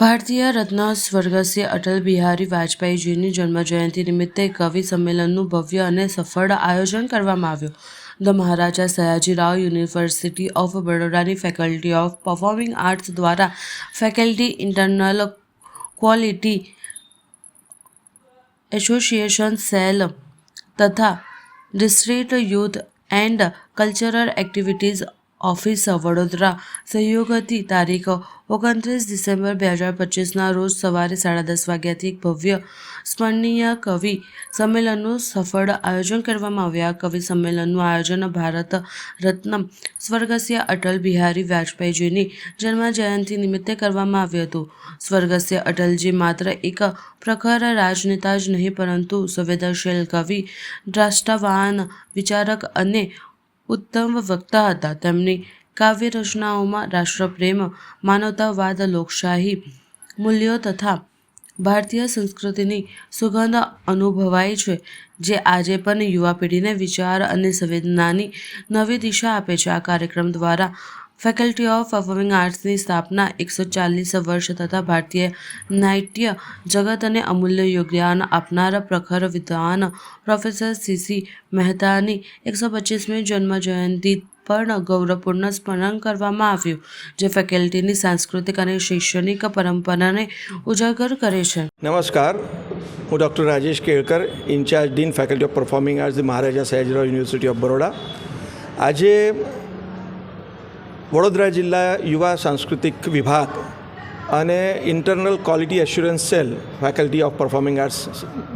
ભારતીય રત્ન સ્વર્ગસ્ય અટલ બિહારી વાજપેયીજીની જન્મજયંતિ નિમિત્તે કવિ સંમેલનનું ભવ્ય અને સફળ આયોજન કરવામાં આવ્યું. The Maharaja Sayajirao university of બરોડાની ફેકલ્ટી ઓફ પરફોર્મિંગ આર્ટ્સ દ્વારા faculty internal quality association cell તથા district youth and cultural activities office Vadodara સહયોગથી તારીખ 29 ડિસેમ્બર 2025ના રોજ સવારે 10:30 વાગ્યાથી એક ભવ્ય સ્મરણીય કવિ સંમેલનનું સફળ આયોજન કરવામાં આવ્યું. આ કવિ સંમેલનનું આયોજન ભારત રત્ન સ્વર્ગસ્ય અટલ બિહારી વાજપેયીજીની જન્મજયંતિ નિમિત્તે કરવામાં આવ્યું હતું. સ્વર્ગસ્ય અટલજી માત્ર એક પ્રખર રાજનેતા જ નહીં પરંતુ સંવેદનશીલ કવિ, રાષ્ટ્રવાન, વિચારક અને ઉત્તમ વક્તા હતા. તેમની કાવ્ય રચનાઓમાં રાષ્ટ્રપ્રેમ, માનવતાવાદ, લોકશાહી મૂલ્યો તથા ભારતીય સંસ્કૃતિની સુગંધ અનુભવાય છે, જે આજે પણ યુવા પેઢીને વિચાર અને સંવેદનાની નવી દિશા આપે છે. આ કાર્યક્રમ દ્વારા ફેકલ્ટી ઓફ પરફોર્મિંગ આર્ટ્સની સ્થાપના 140 વર્ષ તથા ભારતીય નાટ્ય જગતને અમૂલ્ય યોગદાન આપનાર પ્રખર વિદ્વાન પ્રોફેસર સી.સી. મહેતાની 125મી જન્મજયંતિ પણ ગૌરવપૂર્ણ સ્મરણ કરવામાં આવ્યું, જે ફેકલ્ટીની સાંસ્કૃતિક અને શૈક્ષણિક પરંપરાને ઉજાગર કરે છે. નમસ્કાર, હું doctor Rajesh Kelkar, incharge dean faculty of performing arts Maharaja Sayajirao university of Baroda. આજે વડોદરા જિલ્લા યુવા સાંસ્કૃતિક વિભાગ અને internal quality assurance cell faculty of performing arts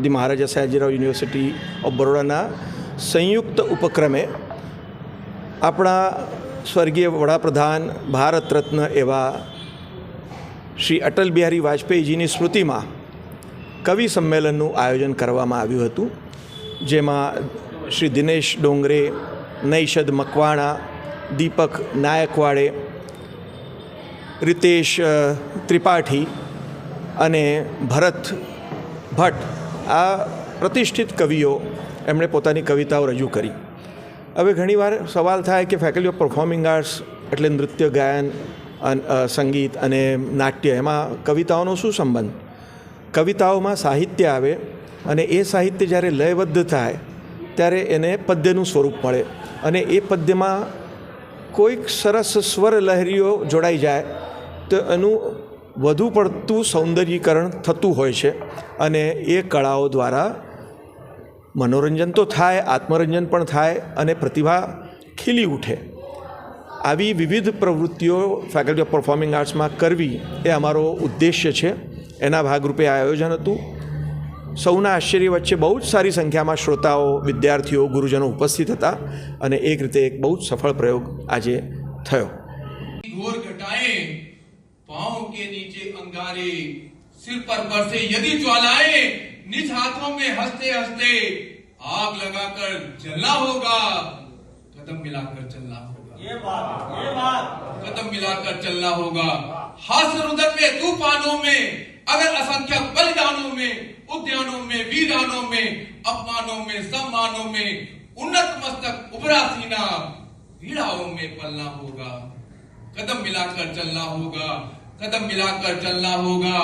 the Maharaja Sayajirao university of બરોડાના સંયુક્ત ઉપક્રમે આપણા સ્વર્ગીય વડાપ્રધાન, ભારત રત્ન એવા શ્રી અટલ બિહારી વાજપેયીજીની સ્મૃતિમાં કવિ સંમેલનનું આયોજન કરવામાં આવ્યું હતું, જેમાં શ્રી દિનેશ ડોંગરે, નૈષદ મકવાણા, દીપક નાયકવાડે, રિતેશ ત્રિપાઠી અને ભરત ભટ્ટ આ પ્રતિષ્ઠિત કવિઓ એમણે પોતાની કવિતાઓ રજૂ કરી. હવે ઘણીવાર સવાલ થાય કે ફેકલ્ટી ઓફ પરફોર્મિંગ આર્ટ્સ એટલે નૃત્ય, ગાયન, સંગીત અને નાટ્ય, એમાં કવિતાઓનો શું સંબંધ? કવિતાઓમાં સાહિત્ય આવે અને એ સાહિત્ય જ્યારે લયબદ્ધ થાય ત્યારે એને પદ્યનું સ્વરૂપ મળે અને એ પદ્યમાં કોઈક સરસ સ્વર લહેરીઓ જોડાઈ જાય તો એનું વધુ પડતું સૌંદર્યીકરણ થતું હોય છે અને એ કળાઓ દ્વારા મનોરંજન તો થાય, આત્મરંજન પણ થાય અને પ્રતિભા ખીલી ઉઠે. આવી વિવિધ પ્રવૃત્તિઓ ફેકલ્ટી ઓફ પરફોર્મિંગ આર્ટ્સમાં કરવી એ અમારો ઉદ્દેશ્ય છે. એના ભાગરૂપે આ આયોજન હતું. સૌના આશ્ચર્ય વચ્ચે બહુ જ સારી સંખ્યામાં શ્રોતાઓ, વિદ્યાર્થીઓ, ગુરુજનો ઉપસ્થિત હતા અને એક રીતે એક બહુ જ સફળ પ્રયોગ આજે થયો. घोर घटाएं पांव के नीचे अंगारे, सिर पर बरसे यदि ज्वालाएं, निज हाथों में हंसते हंसते आग लगाकर जलना होगा, कदम मिलाकर चलना होगा. ये बात कदम मिलाकर चलना होगा. हास्य रुदन में, तूफानों में, अगर असंख्य बलिदानों में, उद्यानों में, वीरानों में, अपमानों में, सम्मानों में, उन्नत मस्तक उभरा सीना, पीड़ाओं में पलना होगा. कदम मिलाकर चलना होगा, कदम मिलाकर चलना होगा.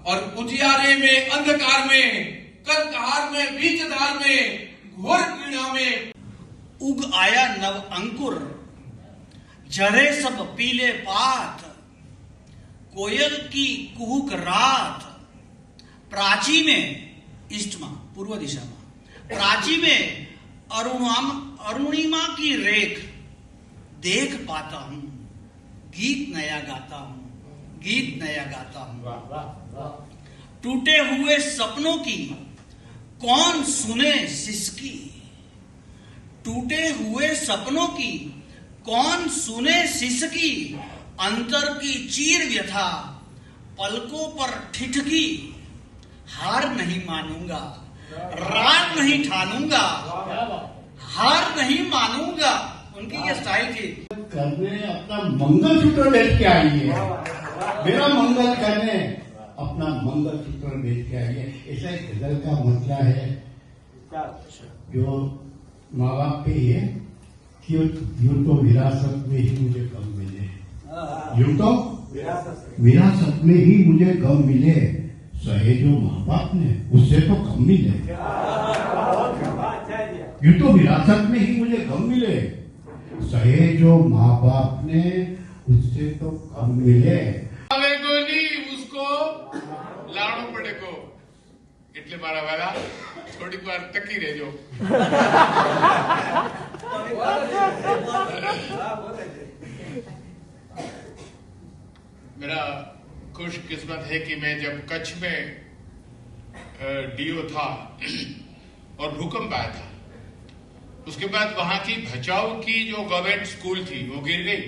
और उजियारे में, अंधकार में, कलकहार में, बीचधार में, घोर पीड़ा में उग आया नव अंकुर, झरे सब पीले पात, कोयल की कुहुक रात, प्राची में, ईस्ट में, पूर्व दिशा में, प्राची में अरुणिमा की रेख देख पाता हूं, गीत नया गाता हूं, गीत नया गाता हूं. टूटे हुए सपनों की कौन सुने सिसकी, टूटे हुए सपनों की कौन सुने सिसकी, अंतर की चीर व्यथा पलकों पर ठिठकी. हार नहीं मानूंगा, रात नहीं ठानूंगा, हार नहीं मानूंगा. उनकी ये स्टाइल थी. करने अपना मंगलसूत्र बेच के आई है, मेरा मंगल करने अपना मंगलसूत्र बेच के आई है. ऐसा एक गजल का मतलब है जो माँ बाप पे है कि यूं तो विरासत में ही मुझे कम मिले, यूं तो विरासत में ही मुझे गम मिले, सहे जो माँ बाप ने उससे तो कम मिले। यूं तो विरासत में ही मुझे गम मिले, सहे जो माँ बाप ने उससे तो कम मिले। હવે ગોલી ઉસકો લાડો પડે કો એટલે મારા વાલા થોડીક વાર ટકી રહેજો. मेरा खुशकिस्मत है कि मैं जब कच्छ में डीओ था और भूकंप आया था, उसके बाद वहां की भचाऊ की जो गवर्नमेंट स्कूल थी वो गिर गई,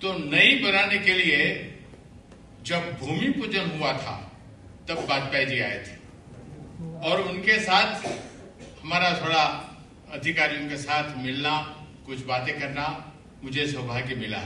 तो नई बनाने के लिए जब भूमि पूजन हुआ था तब वाजपेयी जी आए थे और उनके साथ हमारा थोड़ा अधिकारियों के साथ मिलना, कुछ बातें करना मुझे सौभाग्य मिला।